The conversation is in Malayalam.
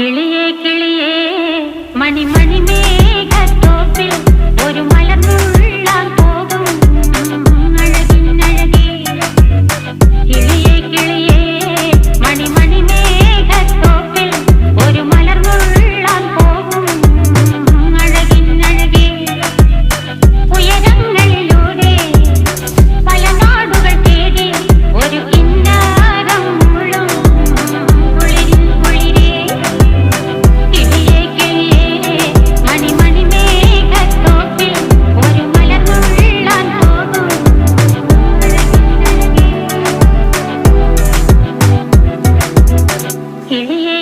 കിളിയേ കിളിയേ മണിമണി മേഘത്തോപ്പിൽ ഒരു മലർന്നുള്ളാൻ പോകും അഴകിനഴകേ. കിളിയേ കിളിയേ മണിമണി മേഘത്തോപ്പിൽ ഒരു മലർന്നുള്ളാൻ പോകും അഴകിനഴകേ. ഉയരങ്ങളിലൂടെ പല നാടുകൾ തേടി ഒരു കിന്നാരം മുള്ളും കുളിരിൻ കുളിരേ. കിളിയേ കിളിയേ മണിമണി മേഘത്തോപ്പിൽ ഒരു മലർന്നുള്ളാൻ പോകും അഴകിനഴകേ. കിളിയേ